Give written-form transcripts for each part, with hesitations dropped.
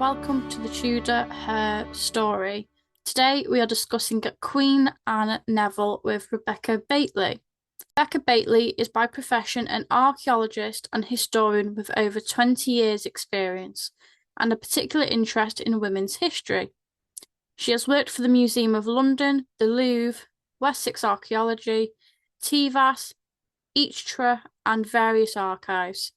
welcome to the Tudor Her Story. Today we are discussing Queen Anne Neville with Rebecca Batley. Rebecca Batley is by profession an archaeologist and historian with over 20 years' experience and a particular interest in women's history. She has worked for the Museum of London, the Louvre, Wessex Archaeology, TVAS, Eachtra, and various archives.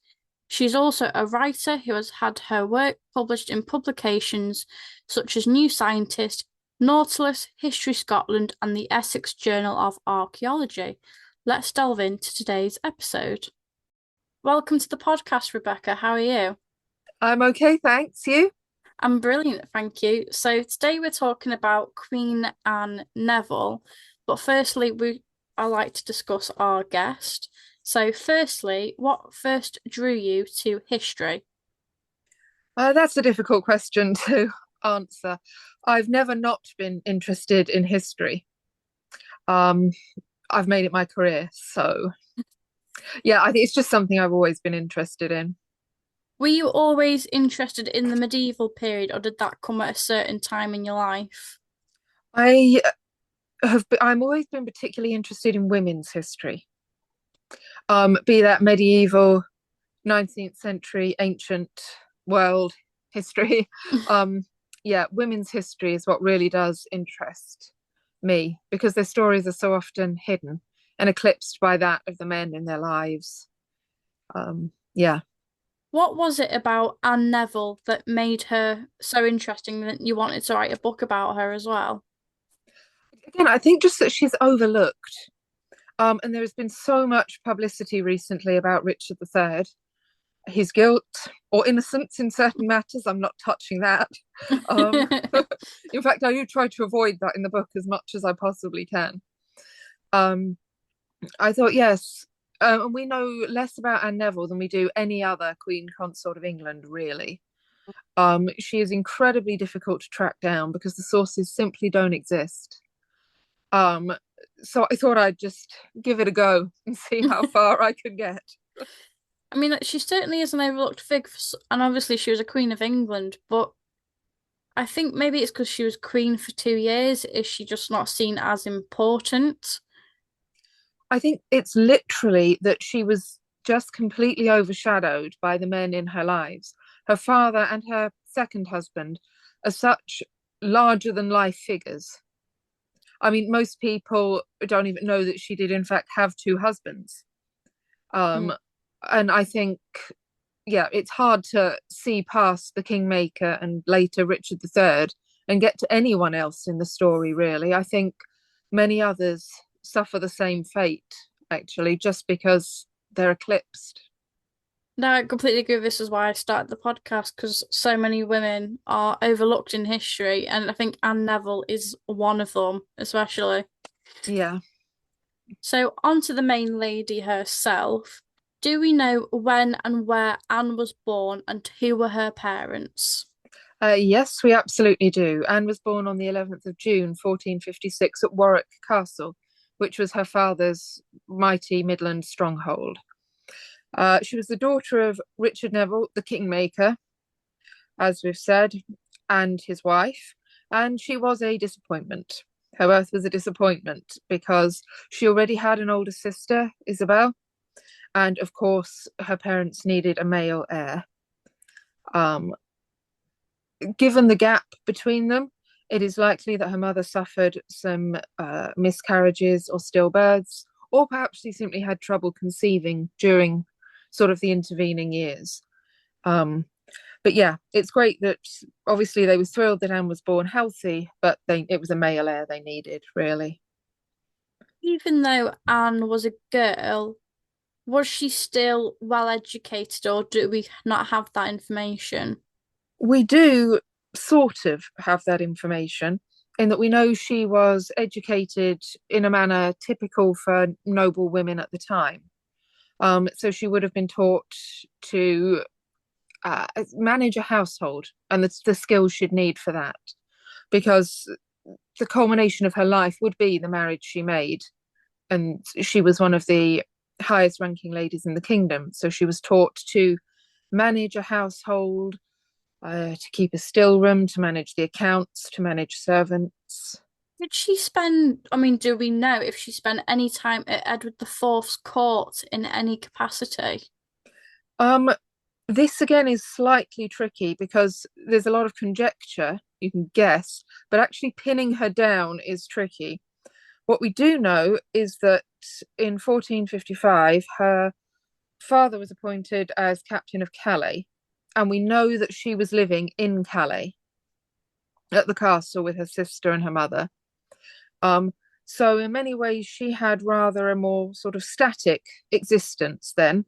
She's also a writer who has had her work published in publications such as New Scientist, Nautilus, History Scotland, and the Essex Journal of Archaeology. Let's delve into today's episode. Welcome to the podcast, Rebecca. How are you? I'm okay, thanks. You? I'm brilliant, thank you. So today we're talking about Queen Anne Neville, but firstly, I like to discuss our guest. So firstly, what first drew you to history? That's a difficult question to answer. I've never not been interested in history. Um, I've made it my career, so yeah, I think it's just something I've always been interested in. Were you always interested in the medieval period, or did that come at a certain time in your life? I I'm always been particularly interested in women's history. Be that medieval, 19th century, ancient world history. Um, yeah, women's history is what really does interest me because their stories are so often hidden and eclipsed by that of the men in their lives. Yeah. What was it about Anne Neville that made her so interesting that you wanted to write a book about her as well? Again, I think just that she's overlooked. And there has been so much publicity recently about Richard III, his guilt or innocence in certain matters. I'm not touching that. Um, in fact, I do try to avoid that in the book as much as I possibly can. Um, I thought, yes, and we know less about Anne Neville than we do any other Queen Consort of England, really. She is incredibly difficult to track down because the sources simply don't exist. Um, so I thought I'd just give it a go and see how far I could get. I mean, she certainly is an overlooked figure, and obviously she was a Queen of England, but I think maybe it's because she was Queen for 2 years. Is she just not seen as important? I think it's literally that she was just completely overshadowed by the men in her lives. Her father and her second husband are such larger than life figures. I mean, most people don't even know that she did, in fact, have two husbands. Mm. Um, and I think, yeah, it's hard to see past the Kingmaker and later Richard III and get to anyone else in the story, really. I think many others suffer the same fate, actually, just because they're eclipsed. No, I completely agree. This is why I started the podcast because so many women are overlooked in history, and I think Anne Neville is one of them, especially. Yeah. So, on to the main lady herself. Do we know when and where Anne was born and who were her parents? Yes, we absolutely do. Anne was born on the 11th of June, 1456, at Warwick Castle, which was her father's mighty Midland stronghold. She was the daughter of Richard Neville, the Kingmaker, as we've said, and his wife, and she was a disappointment. Her birth was a disappointment because she already had an older sister, Isabel, and of course, her parents needed a male heir. Um, Given the gap between them, it is likely that her mother suffered some miscarriages or stillbirths, or perhaps she simply had trouble conceiving during sort of the intervening years. Um, but yeah, it's great that obviously they were thrilled that Anne was born healthy, but it was a male heir they needed, really. Even though Anne was a girl, was she still well educated, or do we not have that information? We do sort of have that information in that we know she was educated in a manner typical for noble women at the time. So she would have been taught to manage a household and the skills she'd need for that, because the culmination of her life would be the marriage she made, and she was one of the highest ranking ladies in the kingdom. So she was taught to manage a household, to keep a still room, to manage the accounts, to manage servants. Did she spend, I mean, do we know if she spent any time at Edward the Fourth's court in any capacity? Um, this again is slightly tricky because there's a lot of conjecture, you can guess, but actually pinning her down is tricky. What we do know is that in 1455, her father was appointed as captain of Calais, and we know that she was living in Calais at the castle with her sister and her mother. Um, so, in many ways, she had rather a more sort of static existence then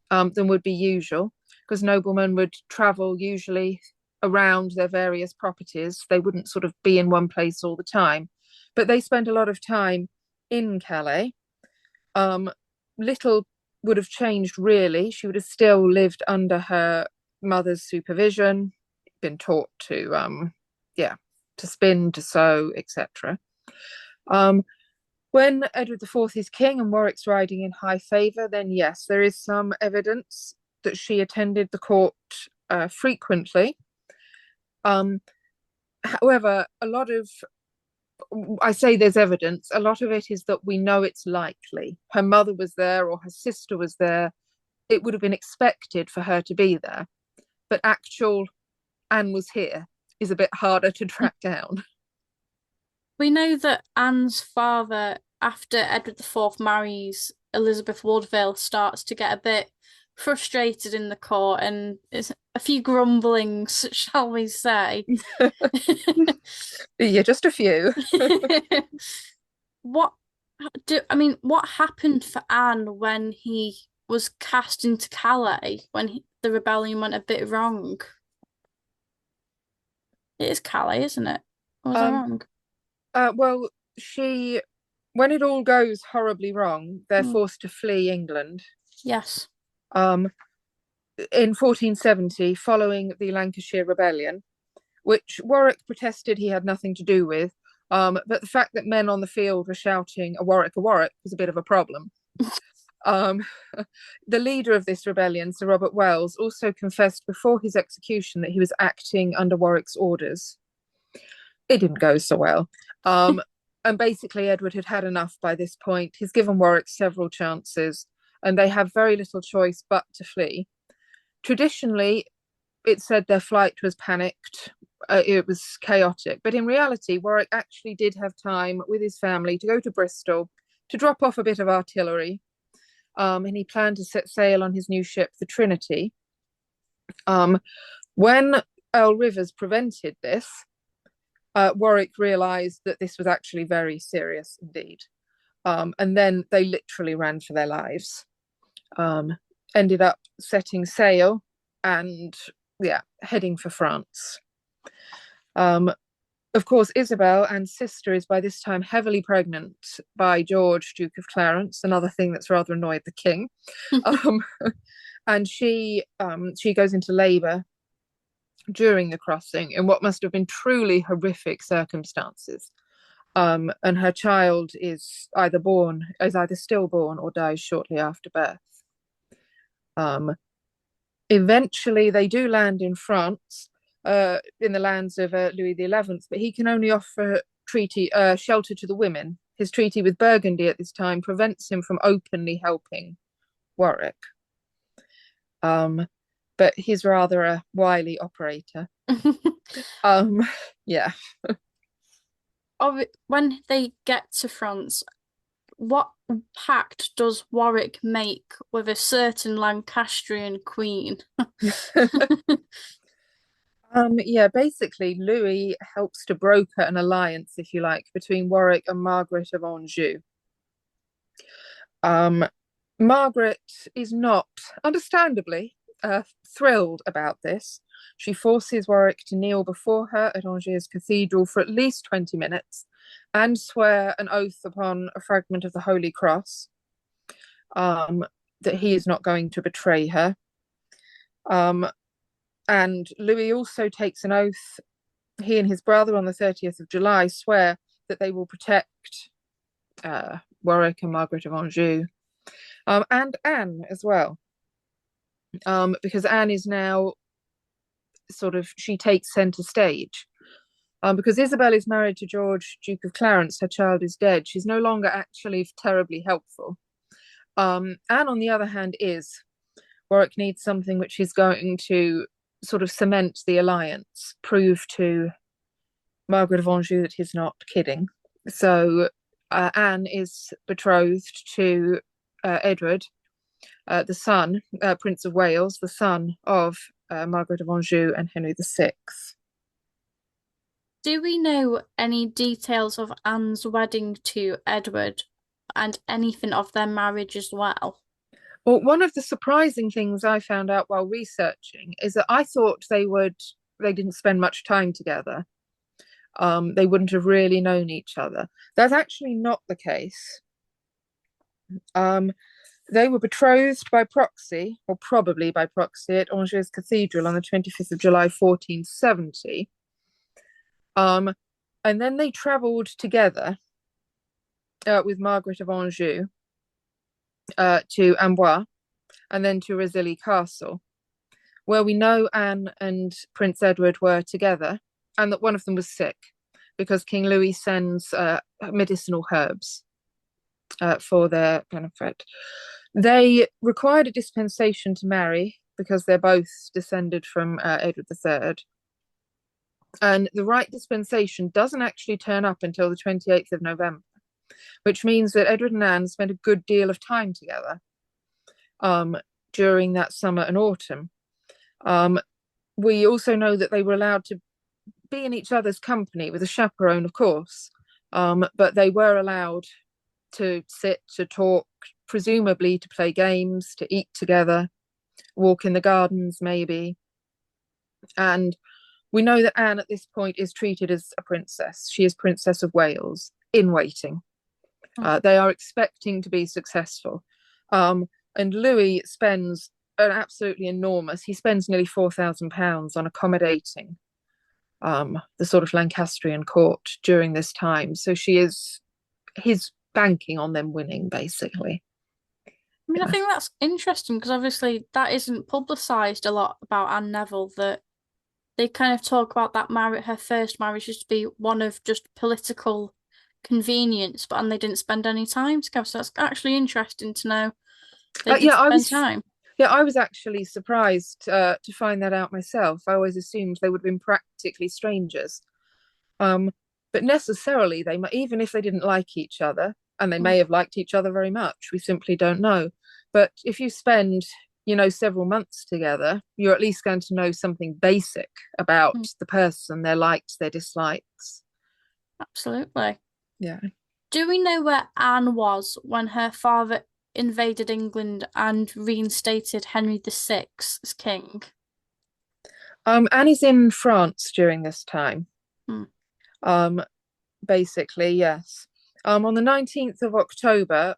than would be usual, because noblemen would travel usually around their various properties. They wouldn't sort of be in one place all the time, but they spent a lot of time in Calais. Little would have changed really. She would have still lived under her mother's supervision, been taught to, yeah, to spin, to sew, etc. When Edward IV is king and Warwick's riding in high favour, then yes, there is some evidence that she attended the court frequently. However, I say there's evidence, a lot of it is that we know it's likely. Her mother was there or her sister was there. It would have been expected for her to be there. But actual Anne was here is a bit harder to track down. We know that Anne's father, after Edward the Fourth marries Elizabeth Woodville, starts to get a bit frustrated in the court and is a few grumblings, shall we say. Yeah, just a few. What what happened for Anne when he was cast into Calais when the rebellion went a bit wrong? It is Calais, isn't it? Or was I Um, wrong? well, she, when it all goes horribly wrong, they're Hmm. forced to flee England. Yes. Um, in 1470, following the Lancashire Rebellion, which Warwick protested he had nothing to do with. But the fact that men on the field were shouting a Warwick was a bit of a problem. Um, the leader of this rebellion, Sir Robert Wells, also confessed before his execution that he was acting under Warwick's orders. It didn't go so well. And basically, Edward had had enough by this point. He's given Warwick several chances, and they have very little choice but to flee. Traditionally, it said their flight was panicked, it was chaotic. But in reality, Warwick actually did have time with his family to go to Bristol to drop off a bit of artillery. And he planned to set sail on his new ship, the Trinity. When Earl Rivers prevented this, Warwick realised that this was actually very serious indeed. And then they literally ran for their lives. Ended up setting sail and heading for France. Of course, Isabel, Anne's sister, is by this time heavily pregnant by George, Duke of Clarence, another thing that's rather annoyed the king. And she goes into labour during the crossing in what must have been truly horrific circumstances. And her child is either stillborn or dies shortly after birth. Eventually, they do land in France, in the lands of Louis XI, but he can only offer shelter to the women. His treaty with Burgundy at this time prevents him from openly helping Warwick. But he's rather a wily operator. Yeah. When they get to France, what pact does Warwick make with a certain Lancastrian queen? Yeah, basically, Louis helps to broker an alliance, if you like, between Warwick and Margaret of Anjou. Margaret is not, understandably, thrilled about this. She forces Warwick to kneel before her at Angers Cathedral for at least 20 minutes and swear an oath upon a fragment of the Holy Cross that he is not going to betray her. And Louis also takes an oath. He and his brother on the 30th of July swear that they will protect Warwick and Margaret of Anjou, and Anne as well, because Anne is now she takes centre stage. Because Isabel is married to George, Duke of Clarence, her child is dead. She's no longer actually terribly helpful. Anne, on the other hand, is. Warwick needs something which is going to sort of cement the alliance, prove to Margaret of Anjou that he's not kidding. So Anne is betrothed to Edward, the son, Prince of Wales, the son of Margaret of Anjou and Henry VI. Do we know any details of Anne's wedding to Edward and anything of their marriage as well? Well, one of the surprising things I found out while researching is that I thought they didn't spend much time together. They wouldn't have really known each other. That's actually not the case. They were betrothed by proxy, or probably by proxy, at Angers Cathedral on the 25th of July, 1470. And then they travelled together with Margaret of Anjou to Amboise and then to Rosilly Castle, where we know Anne and Prince Edward were together and that one of them was sick because King Louis sends medicinal herbs for their benefit. They required a dispensation to marry because they're both descended from Edward III. And the right dispensation doesn't actually turn up until the 28th of November, which means that Edward and Anne spent a good deal of time together during that summer and autumn. We also know that they were allowed to be in each other's company with a chaperone, of course, but they were allowed to sit, to talk, presumably to play games, to eat together, walk in the gardens maybe. And we know that Anne at this point is treated as a princess. She is Princess of Wales in waiting. They are expecting to be successful. And Louis spends he spends nearly £4,000 on accommodating the sort of Lancastrian court during this time. So he's banking on them winning, basically. I mean, I think that's interesting because obviously that isn't publicised a lot about Anne Neville, that they kind of talk about that her first marriage just to be one of just political convenience, and they didn't spend any time together. So that's actually interesting to know they did spend time. Yeah, I was actually surprised to find that out myself. I always assumed they would have been practically strangers. But necessarily, they might, even if they didn't like each other, and they may have liked each other very much, we simply don't know. But if you spend, several months together, you're at least going to know something basic about the person, their likes, their dislikes. Absolutely. Yeah. Do we know where Anne was when her father invaded England and reinstated Henry VI as king? Anne is in France during this time. Basically, yes. On the 19th of October,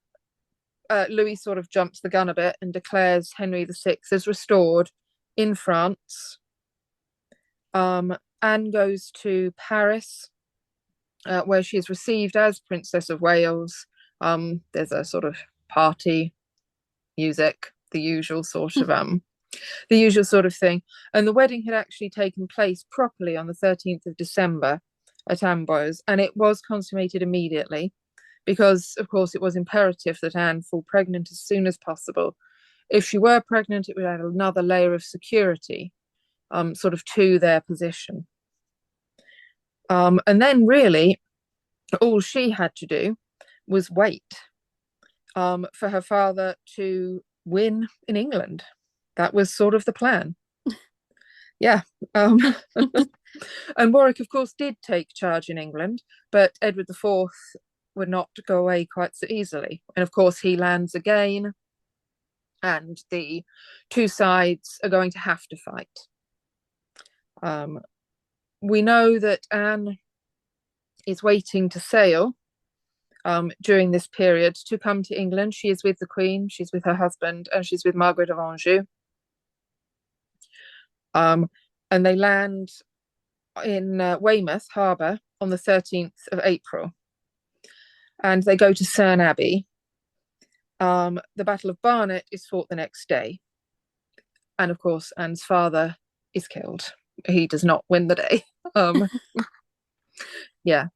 Louis sort of jumps the gun a bit and declares Henry VI as restored in France. Anne goes to Paris, where she is received as Princess of Wales. There's a sort of party, music, the usual sort of thing. And the wedding had actually taken place properly on the 13th of December at Amboise, and it was consummated immediately because, of course, it was imperative that Anne fall pregnant as soon as possible. If she were pregnant, it would add another layer of security sort of to their position. And then really, all she had to do was wait for her father to win in England. That was sort of the plan. Yeah. And Warwick, of course, did take charge in England, but Edward IV would not go away quite so easily. And of course, he lands again, and the two sides are going to have to fight. We know that Anne is waiting to sail during this period to come to England. She is with the Queen, she's with her husband, and she's with Margaret of Anjou. And they land in Weymouth Harbour on the 13th of April. And they go to Cerne Abbey. The Battle of Barnet is fought the next day. And of course, Anne's father is killed. he does not win the day. Um, yeah.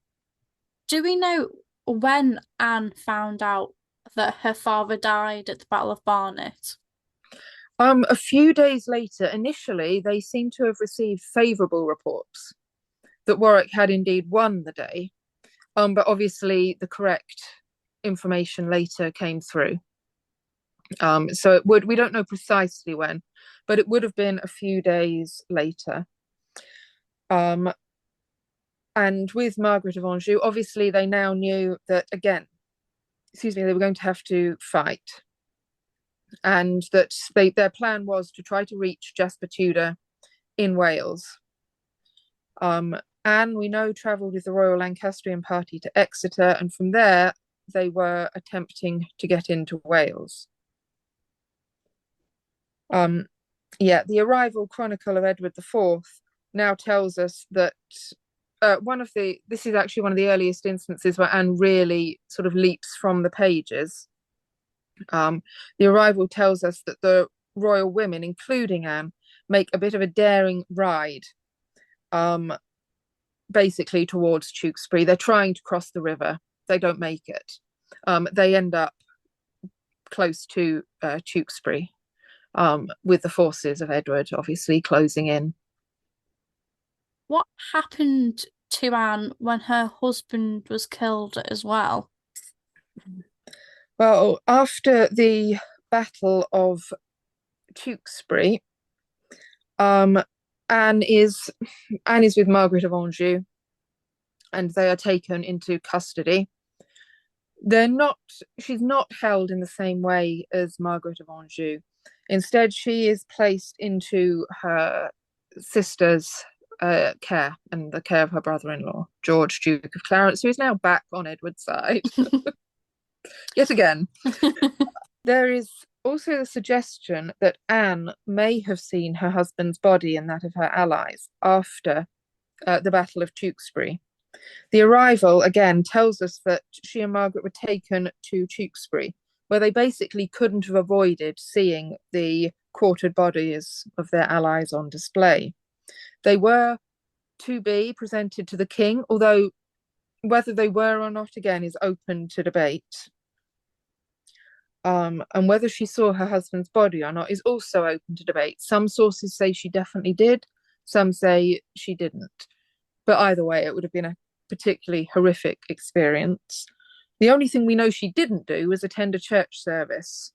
Do we know when Anne found out that her father died at the Battle of Barnet? A few days later, initially, they seem to have received favourable reports that Warwick had indeed won the day. But obviously, the correct information later came through. So we don't know precisely when, but it would have been a few days later. Um, and with Margaret of Anjou, obviously, they now knew that, again, they were going to have to fight. And that their plan was to try to reach Jasper Tudor in Wales. Anne, we know, travelled with the Royal Lancastrian party to Exeter, and from there they were attempting to get into Wales. The arrival chronicle of Edward IV now tells us that this is actually one of the earliest instances where Anne really sort of leaps from the pages. The arrival tells us that the royal women, including Anne, make a bit of a daring ride, basically towards Tewkesbury. They're trying to cross the river. They don't make it. They end up close to Tewkesbury, with the forces of Edward obviously closing in. What happened to Anne when her husband was killed as well? Well, after the Battle of Tewkesbury, um, Anne is with Margaret of Anjou, and they are taken into custody. She's not held in the same way as Margaret of Anjou. Instead, she is placed into her sister's care and the care of her brother-in-law, George, Duke of Clarence, who is now back on Edward's side yet again. There is also the suggestion that Anne may have seen her husband's body and that of her allies after the Battle of Tewkesbury. The arrival, again, tells us that she and Margaret were taken to Tewkesbury, where they basically couldn't have avoided seeing the quartered bodies of their allies on display. They were to be presented to the king, although whether they were or not, again, is open to debate. And whether she saw her husband's body or not is also open to debate. Some sources say she definitely did, some say she didn't. But either way, it would have been a particularly horrific experience. The only thing we know she didn't do was attend a church service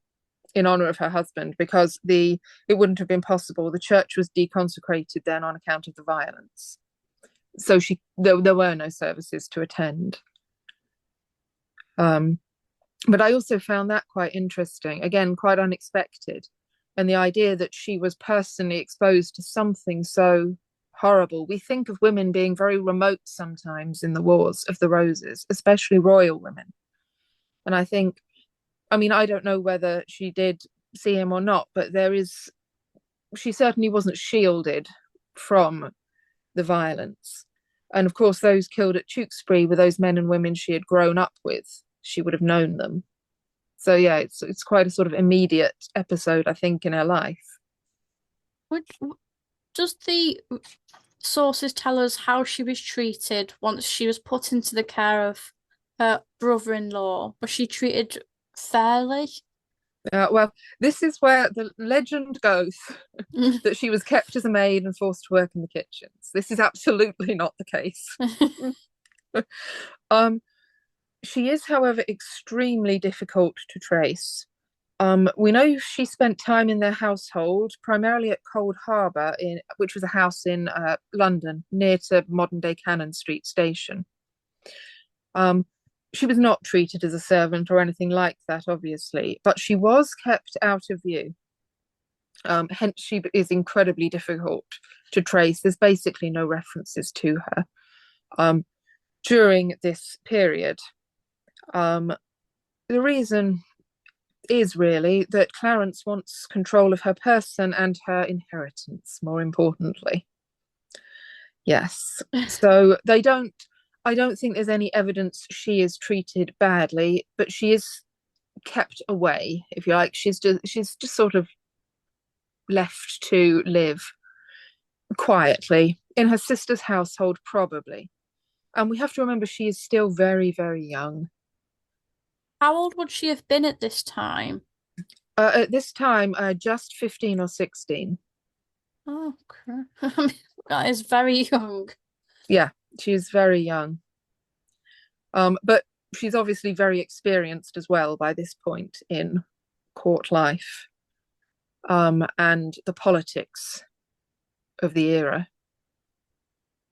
in honor of her husband, because it wouldn't have been possible. The church was deconsecrated then on account of the violence. So there were no services to attend. But I also found that quite interesting, again, quite unexpected. And the idea that she was personally exposed to something so horrible. We think of women being very remote sometimes in the Wars of the Roses, especially royal women. And I think, I don't know whether she did see him or not, but she certainly wasn't shielded from the violence. And of course, those killed at Tewkesbury were those men and women she had grown up with. She would have known them. So yeah, it's quite a sort of immediate episode, I think, in her life. Does the sources tell us how she was treated once she was put into the care of her brother-in-law? Was she treated fairly? Well, this is where the legend goes that she was kept as a maid and forced to work in the kitchens. This is absolutely not the case. She is, however, extremely difficult to trace. We know she spent time in their household, primarily at Cold Harbour, which was a house in London, near to modern-day Cannon Street Station. She was not treated as a servant or anything like that, obviously, but she was kept out of view. Hence, she is incredibly difficult to trace. There's basically no references to her during this period. The reason is really that Clarence wants control of her person and her inheritance, more importantly. Yes. So I don't think there's any evidence she is treated badly, but she is kept away, if you like. She's just sort of left to live quietly in her sister's household, probably. And we have to remember she is still very, very young. How old would she have been at this time? At this time, just 15 or 16. Oh, crap. That is very young. Yeah, she is very young. But she's obviously very experienced as well by this point in court life, and the politics of the era.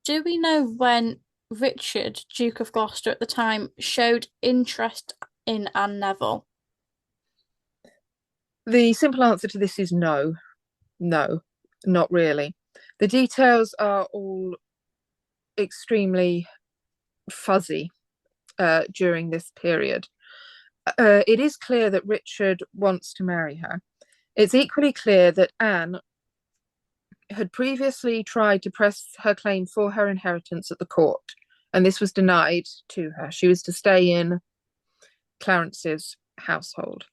Do we know when Richard, Duke of Gloucester at the time, showed interest in Anne Neville? The simple answer to this is no, no, not really. The details are all extremely fuzzy during this period. It is clear that Richard wants to marry her. It's equally clear that Anne had previously tried to press her claim for her inheritance at the court, and this was denied to her. She was to stay in Clarence's household.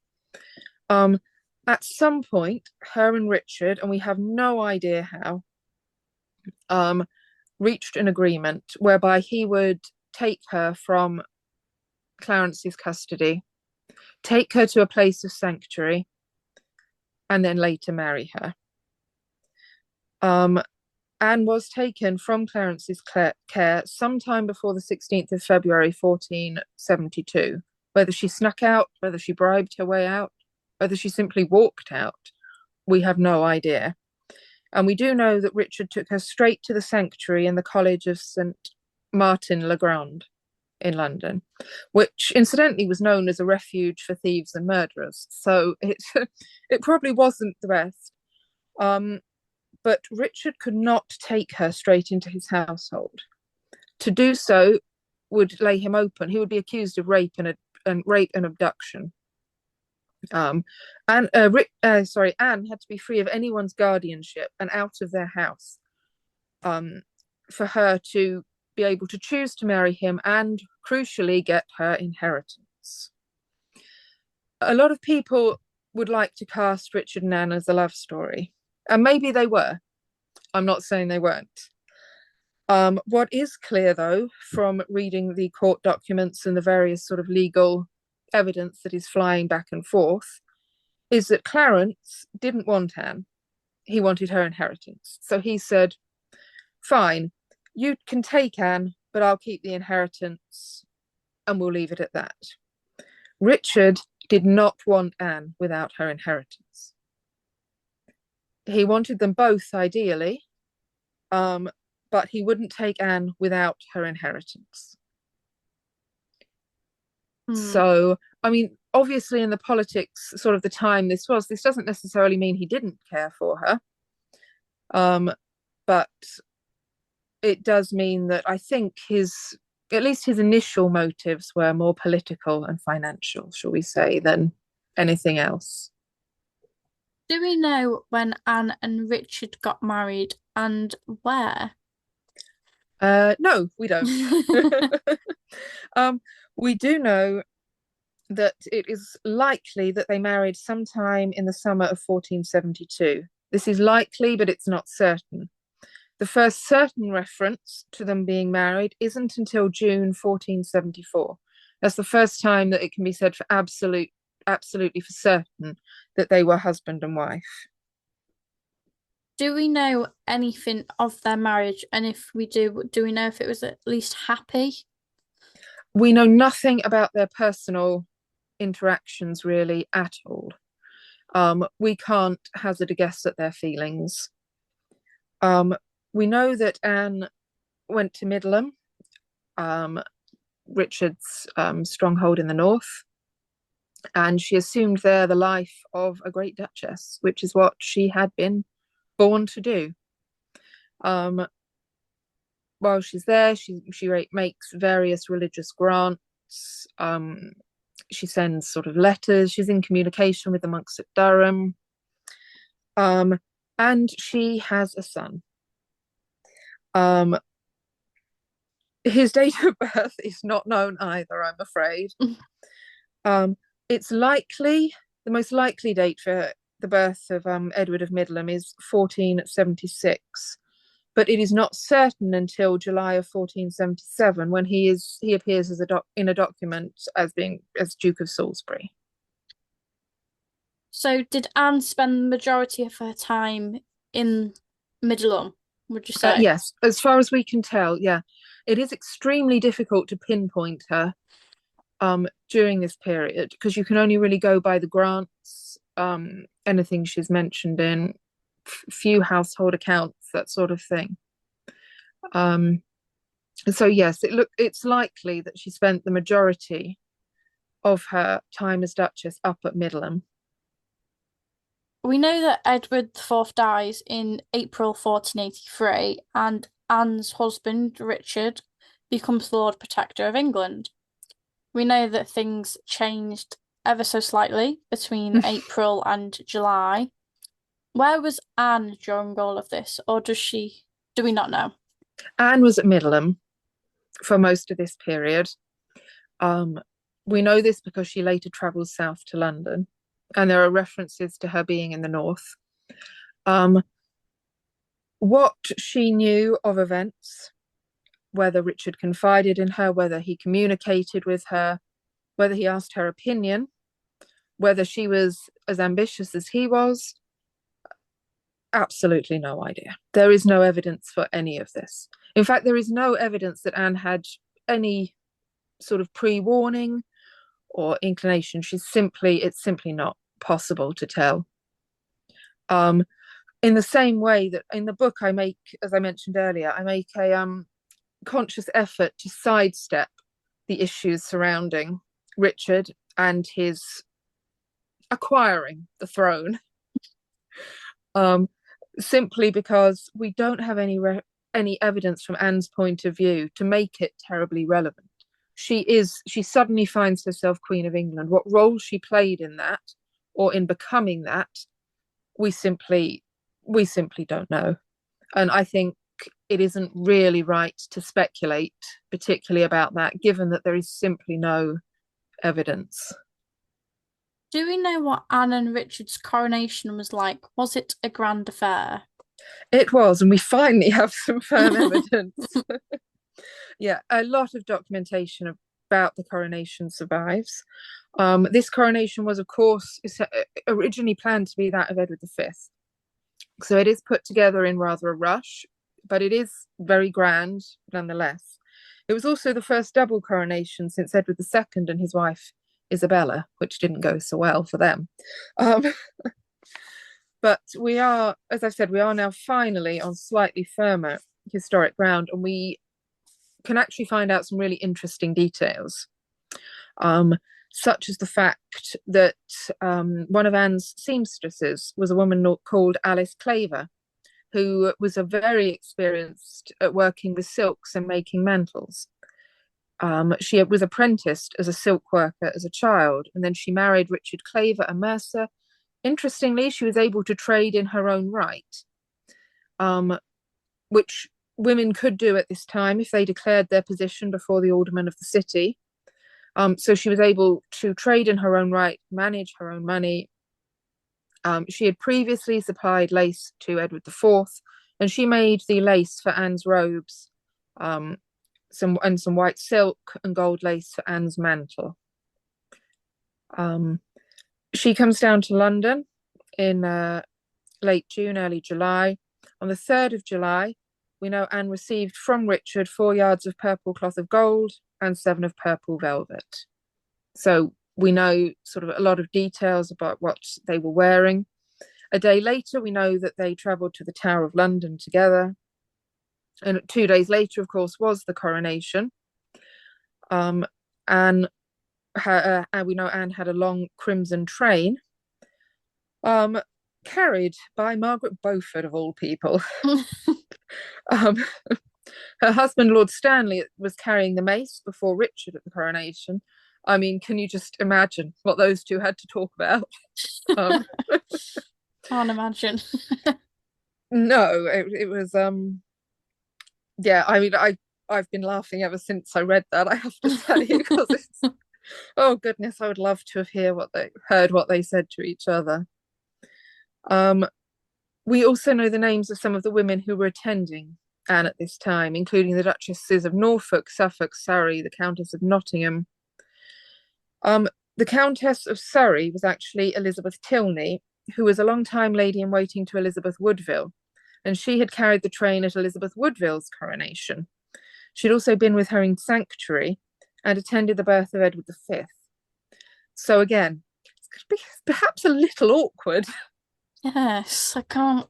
At some point, her and Richard, and we have no idea how, reached an agreement whereby he would take her from Clarence's custody, take her to a place of sanctuary, and then later marry her. Anne was taken from Clarence's care sometime before the 16th of February 1472. Whether she snuck out, whether she bribed her way out, whether she simply walked out, we have no idea. And we do know that Richard took her straight to the sanctuary in the College of St. Martin le Grand in London, which incidentally was known as a refuge for thieves and murderers. So it probably wasn't the best. But Richard could not take her straight into his household. To do so would lay him open. He would be accused of rape and abduction. Anne had to be free of anyone's guardianship and out of their house, for her to be able to choose to marry him and, crucially, get her inheritance. A lot of people would like to cast Richard and Anne as a love story, and maybe they were. I'm not saying they weren't. What is clear, though, from reading the court documents and the various sort of legal evidence that is flying back and forth, is that Clarence didn't want Anne. He wanted her inheritance. So he said, fine, you can take Anne, but I'll keep the inheritance, and we'll leave it at that. Richard did not want Anne without her inheritance. He wanted them both, ideally, but he wouldn't take Anne without her inheritance. So, I mean, obviously in the politics sort of the time this doesn't necessarily mean he didn't care for her. But it does mean that I think at least his initial motives were more political and financial, shall we say, than anything else. Do we know when Anne and Richard got married and where? No, we don't. We do know that it is likely that they married sometime in the summer of 1472. This is likely, but it's not certain. The first certain reference to them being married isn't until June 1474. That's the first time that it can be said for absolutely for certain that they were husband and wife. Do we know anything of their marriage? And if we do we know if it was at least happy? We know nothing about their personal interactions really at all. We can't hazard a guess at their feelings. We know that Anne went to Middleham, Richard's stronghold in the north, and she assumed there the life of a great duchess, which is what she had been born to do. While she's there, she makes various religious grants. She sends sort of letters. She's in communication with the monks at Durham, and she has a son. His date of birth is not known either, I'm afraid. It's likely, the most likely date for the birth of Edward of Middleham is 1476, but it is not certain until July of 1477 when he appears as in a document as being as Duke of Salisbury. So did Anne spend the majority of her time in Middleham, would you say? Yes, as far as we can tell, yeah. It is extremely difficult to pinpoint her during this period because you can only really go by the grants, anything she's mentioned in, few household accounts, that sort of thing. So yes, it's likely that she spent the majority of her time as Duchess up at Middleham. We know that Edward IV dies in April 1483, and Anne's husband, Richard, becomes the Lord Protector of England. We know that things changed ever so slightly between April and July. Where was Anne during all of this, or do we not know? Anne was at Middleham for most of this period. We know this because she later travels south to London, and there are references to her being in the north. What she knew of events, whether Richard confided in her, whether he communicated with her, whether he asked her opinion, whether she was as ambitious as he was, absolutely no idea. There is no evidence for any of this. In fact, there is no evidence that Anne had any sort of pre-warning or inclination. It's simply not possible to tell. In the same way that in the book I make, as I mentioned earlier, I make a conscious effort to sidestep the issues surrounding Richard and his acquiring the throne. Simply because we don't have any evidence from Anne's point of view to make it terribly relevant. She suddenly finds herself Queen of England. What role she played in that or in becoming that, we simply don't know. And I think it isn't really right to speculate particularly about that, given that there is simply no evidence. Do we know what Anne and Richard's coronation was like? Was it a grand affair? It was, and we finally have some firm evidence. Yeah, a lot of documentation about the coronation survives. This coronation was, of course, originally planned to be that of Edward V. So it is put together in rather a rush, but it is very grand nonetheless. It was also the first double coronation since Edward II and his wife Isabella, which didn't go so well for them. But we are, as I said, we are now finally on slightly firmer historic ground, and we can actually find out some really interesting details, such as the fact that one of Anne's seamstresses was a woman called Alice Claver, who was a very experienced at working with silks and making mantles. She was apprenticed as a silk worker as a child, and then she married Richard Claver, a mercer. Interestingly, she was able to trade in her own right, which women could do at this time if they declared their position before the aldermen of the city. So she was able to trade in her own right, manage her own money. She had previously supplied lace to Edward IV, and she made the lace for Anne's robes, some white silk and gold lace for Anne's mantle. She comes down to London in late June, early July. On the 3rd of July, we know Anne received from Richard 4 yards of purple cloth of gold and 7 of purple velvet. So we know sort of a lot of details about what they were wearing. A day later, we know that they travelled to the Tower of London together. And 2 days later, of course, was the coronation. And we know Anne had a long crimson train, carried by Margaret Beaufort, of all people. Her husband, Lord Stanley, was carrying the mace before Richard at the coronation. I mean, can you just imagine what those two had to talk about? Can't imagine. No, it was yeah, I mean, I've been laughing ever since I read that, I have to tell you, because it's, oh goodness, I would love to have heard what they said to each other. We also know the names of some of the women who were attending Anne at this time, including the Duchesses of Norfolk, Suffolk, Surrey, the Countess of Nottingham. The Countess of Surrey was actually Elizabeth Tilney, who was a long-time lady in waiting to Elizabeth Woodville, and she had carried the train at Elizabeth Woodville's coronation. She'd also been with her in sanctuary and attended the birth of Edward V. So again, it's going to be perhaps a little awkward. Yes, I can't.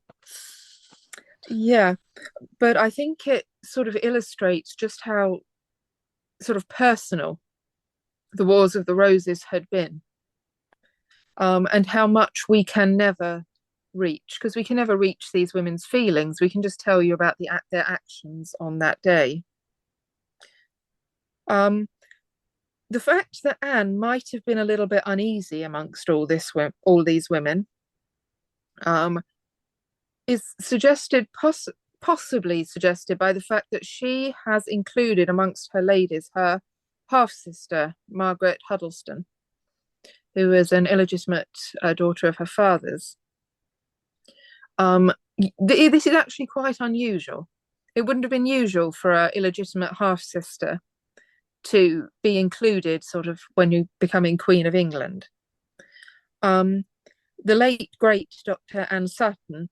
Yeah, but I think it sort of illustrates just how sort of personal the Wars of the Roses had been, and how much we can never reach, because we can never reach these women's feelings. We can just tell you about their actions on that day. The fact that Anne might have been a little bit uneasy amongst all these women, is possibly suggested by the fact that she has included amongst her ladies her half sister Margaret Huddleston, who is an illegitimate daughter of her father's. This is actually quite unusual. It wouldn't have been usual for an illegitimate half sister to be included sort of when you're becoming Queen of England. The late great Dr. Anne Sutton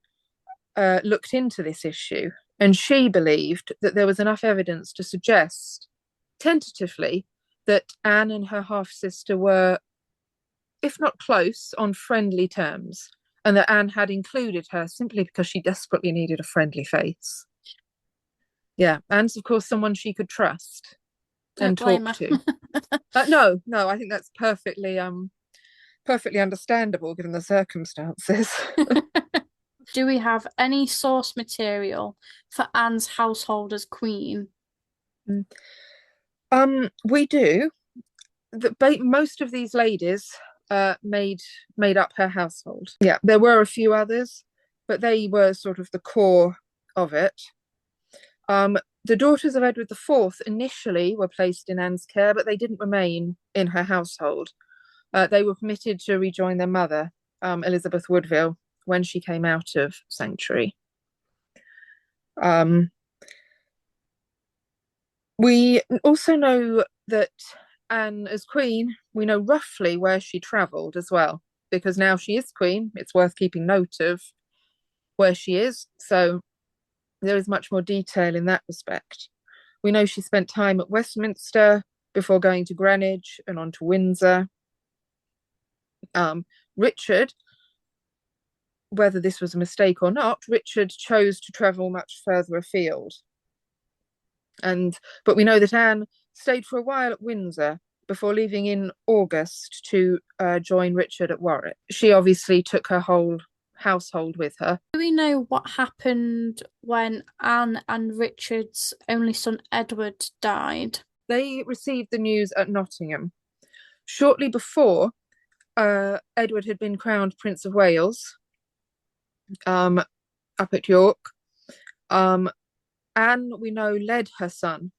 looked into this issue, and she believed that there was enough evidence to suggest tentatively that Anne and her half sister were, if not close, on friendly terms, and that Anne had included her simply because she desperately needed a friendly face. Yeah, Anne's of course someone she could trust and talk to. No, I think that's perfectly understandable given the circumstances. Do we have any source material for Anne's household as queen? We do. Most of these ladies made up her household. Yeah, there were a few others, but they were sort of the core of it. The daughters of Edward IV initially were placed in Anne's care, but they didn't remain in her household. They were permitted to rejoin their mother, Elizabeth Woodville, when she came out of sanctuary. We also know that Anne, as queen, we know roughly where she travelled as well, because now she is queen, it's worth keeping note of where she is. So there is much more detail in that respect. We know she spent time at Westminster before going to Greenwich and on to Windsor. Richard, whether this was a mistake or not, Richard chose to travel much further afield. But we know that Anne stayed for a while at Windsor before leaving in August to join Richard at Warwick. She obviously took her whole household with her. Do we know what happened when Anne and Richard's only son Edward died? They received the news at Nottingham. Shortly before, Edward had been crowned Prince of Wales up at York. Anne, we know, led her son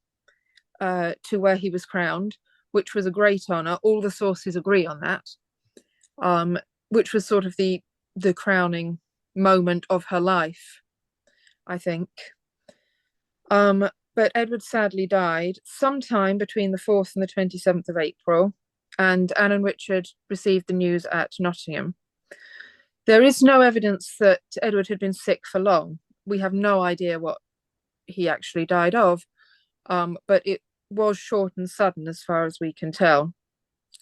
to where he was crowned, which was a great honour. All the sources agree on that, which was sort of the crowning moment of her life, I think. But Edward sadly died sometime between the 4th and the 27th of April, and Anne and Richard received the news at Nottingham. There is no evidence that Edward had been sick for long. We have no idea what he actually died of, but it was short and sudden as far as we can tell.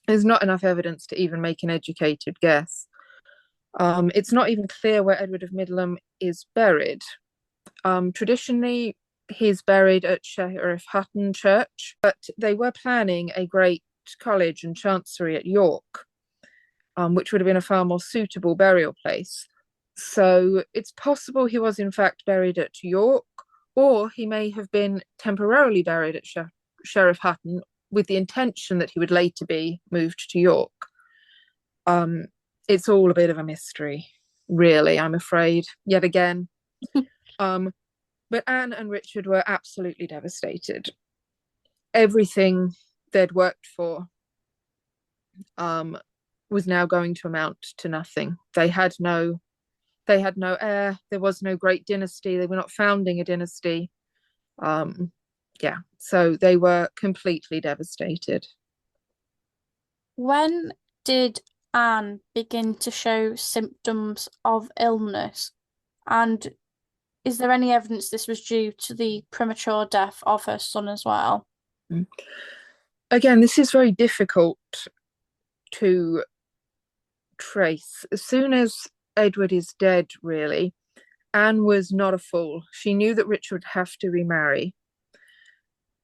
There's not enough evidence to even make an educated guess. It's not even clear where Edward of Middleham is buried. Traditionally, he's buried at Sheriff Hutton Church, but they were planning a great college and chancery at York, which would have been a far more suitable burial place. So it's possible he was in fact buried at York, or he may have been temporarily buried at Sheriff Hutton with the intention that he would later be moved to York. It's all a bit of a mystery, really, I'm afraid, yet again. But Anne and Richard were absolutely devastated. Everything they'd worked for was now going to amount to nothing. They had no heir. There was no great dynasty. They were not founding a dynasty. Um, yeah, so they were completely devastated. When did Anne begin to show symptoms of illness? And is there any evidence this was due to the premature death of her son as well? Mm. Again, this is very difficult to trace. As soon as Edward is dead, really, Anne was not a fool. She knew that Richard would have to remarry,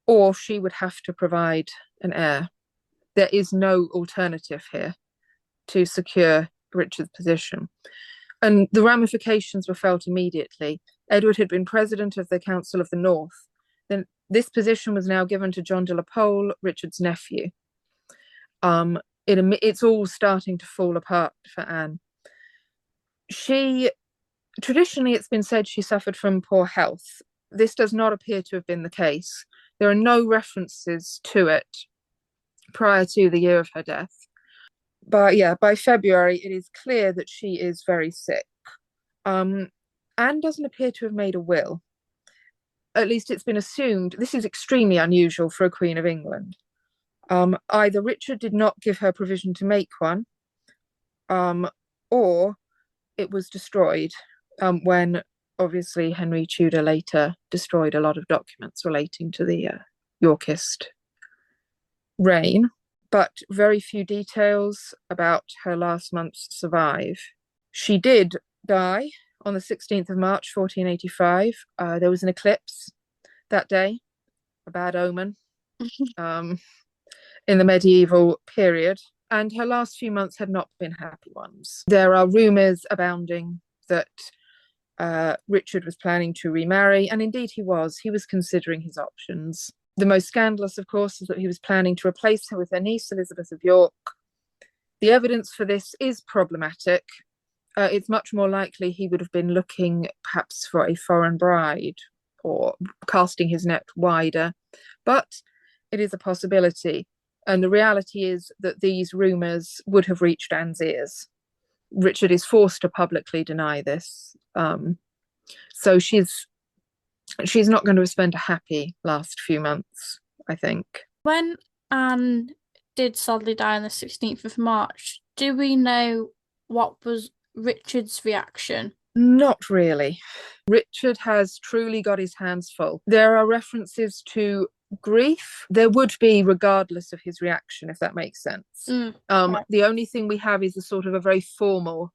or she would have to provide an heir. There is no alternative here to secure Richard's position. And the ramifications were felt immediately. Edward had been president of the Council of the North. Then this position was now given to John de la Pole, Richard's nephew. It's all starting to fall apart for Anne. She Traditionally, it's been said she suffered from poor health. This does not appear to have been the case. There are no references to it prior to the year of her death. But yeah, by February, it is clear that she is very sick. Anne doesn't appear to have made a will. At least it's been assumed. This is extremely unusual for a Queen of England. Either Richard did not give her permission to make one, or it was destroyed when obviously Henry Tudor later destroyed a lot of documents relating to the Yorkist reign, but very few details about her last months survive. She did die on the 16th of March, 1485. There was an eclipse that day, a bad omen in the medieval period, and her last few months had not been happy ones. There are rumours abounding that Richard was planning to remarry, and indeed he was. He was considering his options. The most scandalous, of course, is that he was planning to replace her with her niece, Elizabeth of York. The evidence for this is problematic. It's much more likely he would have been looking perhaps for a foreign bride or casting his net wider, but it is a possibility. And the reality is that these rumours would have reached Anne's ears. Richard is forced to publicly deny this. So she's not going to spend a happy last few months, I think. When Anne did sadly die on the 16th of March, do we know what was Richard's reaction? Not really. Richard has truly got his hands full. There are references to grief. There would be, regardless of his reaction, if that makes sense. Right. The only thing we have is a sort of a very formal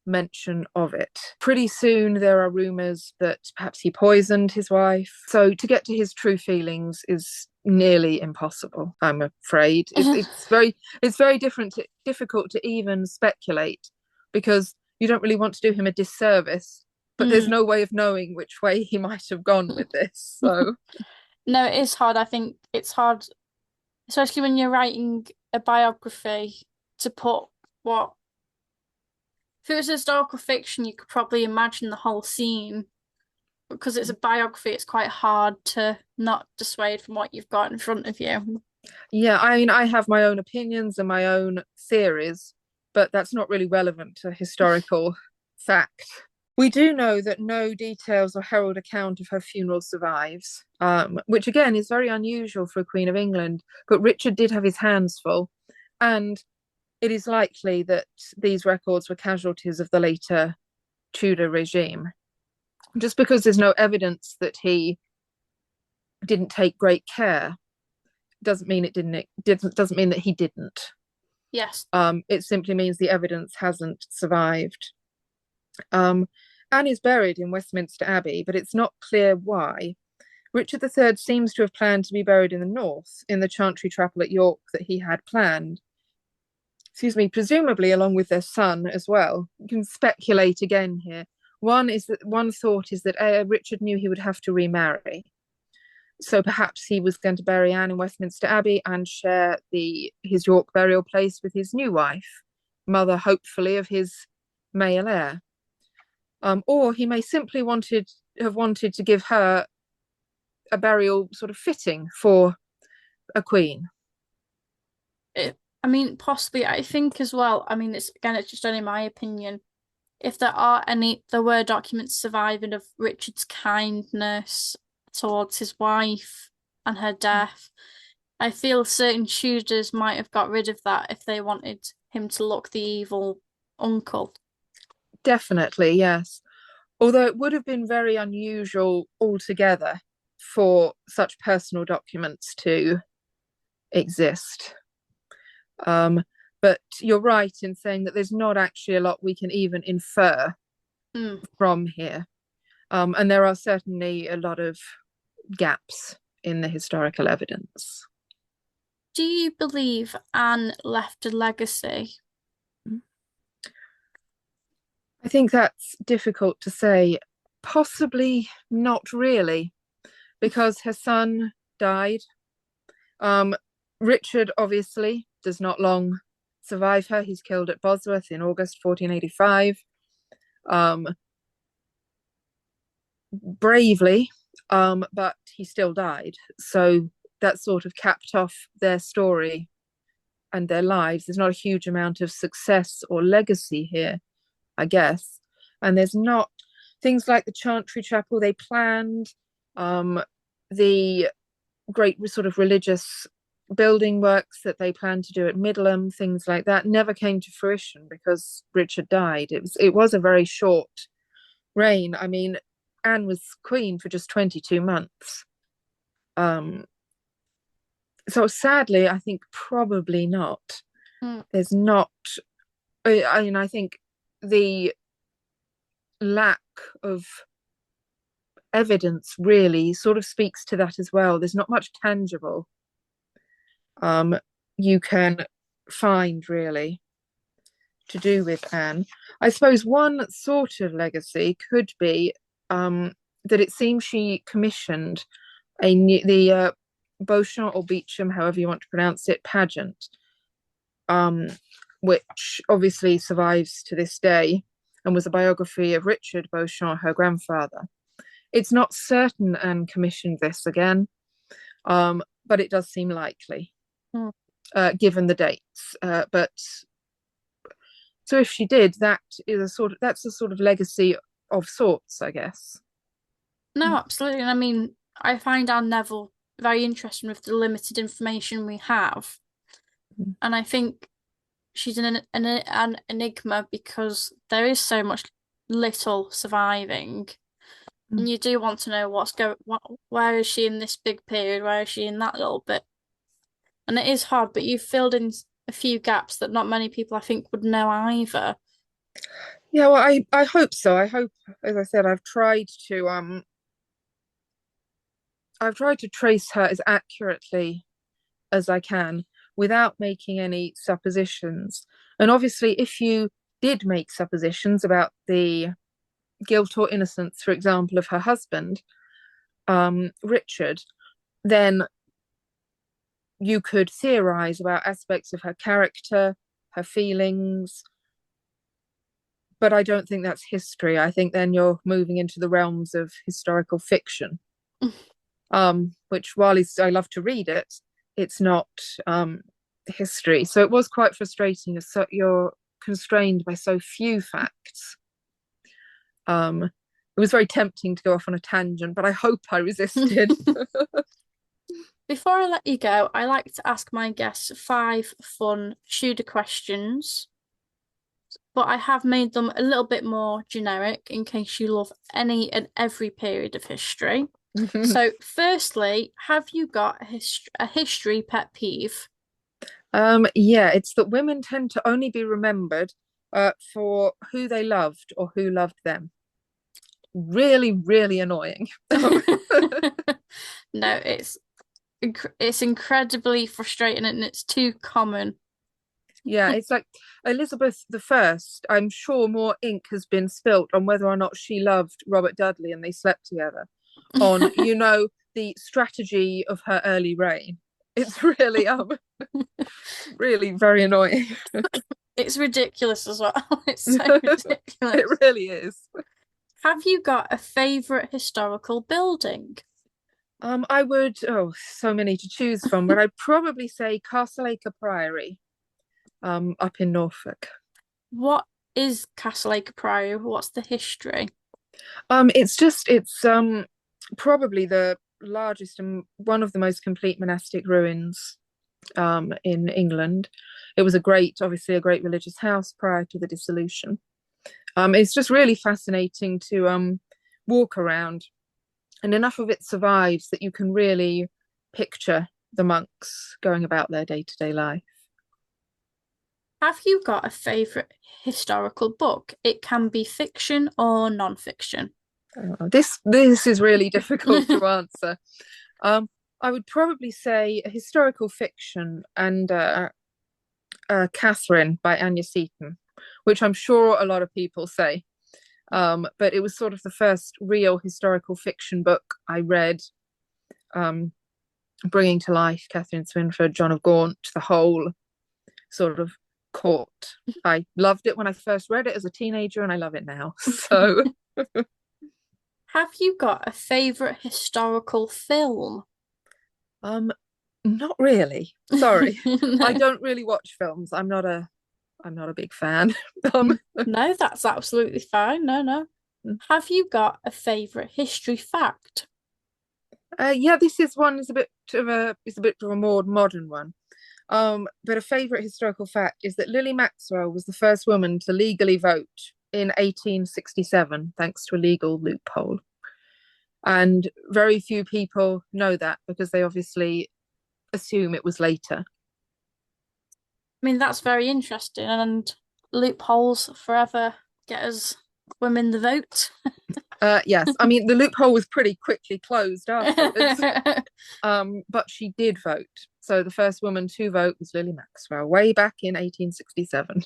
mention of it. Pretty soon there are rumours that perhaps he poisoned his wife. So to get to his true feelings is nearly impossible, I'm afraid. It's very difficult to even speculate, because you don't really want to do him a disservice, but there's no way of knowing which way he might have gone with this. So No, it is hard. I think it's hard, especially when you're writing a biography, to put what if it was historical fiction, you could probably imagine the whole scene. Because it's a biography, it's quite hard to not dissuade from what you've got in front of you. yeah, I mean, I have my own opinions and my own theories, but that's not really relevant to historical fact. We do know that no details or herald account of her funeral survives, which again is very unusual for a Queen of England. But Richard did have his hands full, and it is likely that these records were casualties of the later Tudor regime. Just because there's no evidence that he didn't take great care doesn't mean doesn't mean that he didn't. Yes. It simply means the evidence hasn't survived. Anne is buried in Westminster Abbey, but it's not clear why. Richard III seems to have planned to be buried in the north, in the Chantry Chapel at York that he had planned. Excuse me, presumably along with their son as well. You can speculate again here. One thought is that Richard knew he would have to remarry, so perhaps he was going to bury Anne in Westminster Abbey and share his York burial place with his new wife, mother, hopefully, of his male heir. Or he may simply have wanted to give her a burial sort of fitting for a queen. I mean, possibly. I think as well. I mean, it's just only my opinion. If there were documents surviving of Richard's kindness towards his wife and her death. I feel certain Tudors might have got rid of that if they wanted him to look the evil uncle. Definitely, yes. Although it would have been very unusual altogether for such personal documents to exist. Um, but you're right in saying that there's not actually a lot we can even infer Mm. from here. And there are certainly a lot of gaps in the historical evidence. Do you believe Anne left a legacy? I think that's difficult to say. Possibly not really, because her son died. Um, Richard obviously does not long survive her. He's killed at Bosworth in August 1485. Um, Bravely, but he still died. So that sort of capped off their story and their lives. There's not a huge amount of success or legacy here, I guess. And there's not things like the Chantry Chapel they planned, the great sort of religious building works that they planned to do at Middleham, things like that, never came to fruition because Richard died. It was a very short reign. I mean, Anne was queen for just 22 months. Um, so sadly, I think probably not. Mm. There's not. I mean, I think the lack of evidence really sort of speaks to that as well. There's not much tangible you can find really to do with Anne. I suppose one sort of legacy could be that it seems she commissioned the Beauchamp or Beecham, however you want to pronounce it, pageant, um, which obviously survives to this day and was a biography of Richard Beauchamp, her grandfather. It's not certain Anne commissioned this again, but it does seem likely, Mm. given the dates. But so if she did, that's a sort of legacy of sorts, I guess. No, absolutely. And I mean, I find Anne Neville very interesting with the limited information we have. And I think she's an enigma because there is so much little surviving. And you do want to know where is she in this big period? Where is she in that little bit? And it is hard, but you've filled in a few gaps that not many people I think would know either. Yeah, well, I hope so. I hope, as I said, I've tried to trace her as accurately as I can without making any suppositions. And obviously, if you did make suppositions about the guilt or innocence, for example, of her husband, Richard, then you could theorize about aspects of her character, her feelings. But I don't think that's history. I think then you're moving into the realms of historical fiction, which while I love to read it, it's not history. So it was quite frustrating. So you're constrained by so few facts. It was very tempting to go off on a tangent, but I hope I resisted. Before I let you go, I like to ask my guests five fun Tudor questions, but I have made them a little bit more generic in case you love any and every period of history. So, firstly, have you got a history pet peeve? Yeah, it's that women tend to only be remembered for who they loved or who loved them. Really, really annoying. No, it's incredibly frustrating and it's too common. Yeah, it's like Elizabeth the First. I'm sure more ink has been spilt on whether or not she loved Robert Dudley and they slept together. On the strategy of her early reign. It's really really very annoying. It's ridiculous as well. It's so ridiculous. It really is. Have you got a favorite historical building? I would, so many to choose from, but I'd probably say Castleacre Priory, up in Norfolk. What is Castleacre Priory? What's the history? It's just it's probably the largest and one of the most complete monastic ruins in England. It was obviously a great religious house prior to the dissolution. It's just really fascinating to walk around, and enough of it survives that you can really picture the monks going about their day-to-day life. Have you got a favourite historical book? It can be fiction or non-fiction. This is really difficult to answer. Um, I would probably say a historical fiction and Catherine by Anya Seton, which I'm sure a lot of people say. But it was sort of the first real historical fiction book I read, bringing to life Catherine Swynford, John of Gaunt, the whole sort of court. I loved it when I first read it as a teenager, and I love it now. So, Have you got a favourite historical film? um, not really. Sorry, I No. don't really watch films. I'm not a big fan. um, No, that's absolutely fine. No, no. Have you got a favourite history fact? yeah, this is one is a bit of a it's a bit of a more modern one. But a favourite historical fact is that Lily Maxwell was the first woman to legally vote in 1867, thanks to a legal loophole. And very few people know that because they obviously assume it was later. I mean, that's very interesting, and loopholes forever get us women the vote. Yes, I mean the loophole was pretty quickly closed afterwards, but she did vote. So the first woman to vote was Lily Maxwell, way back in 1867.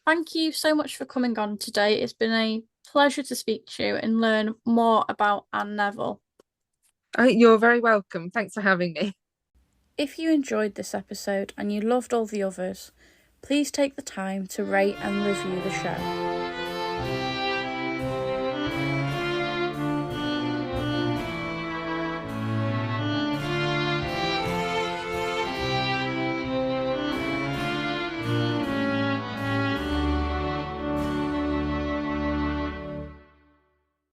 Thank you so much for coming on today. It's been a pleasure to speak to you and learn more about Anne Neville. You're very welcome. Thanks for having me. If you enjoyed this episode and you loved all the others, please take the time to rate and review the show.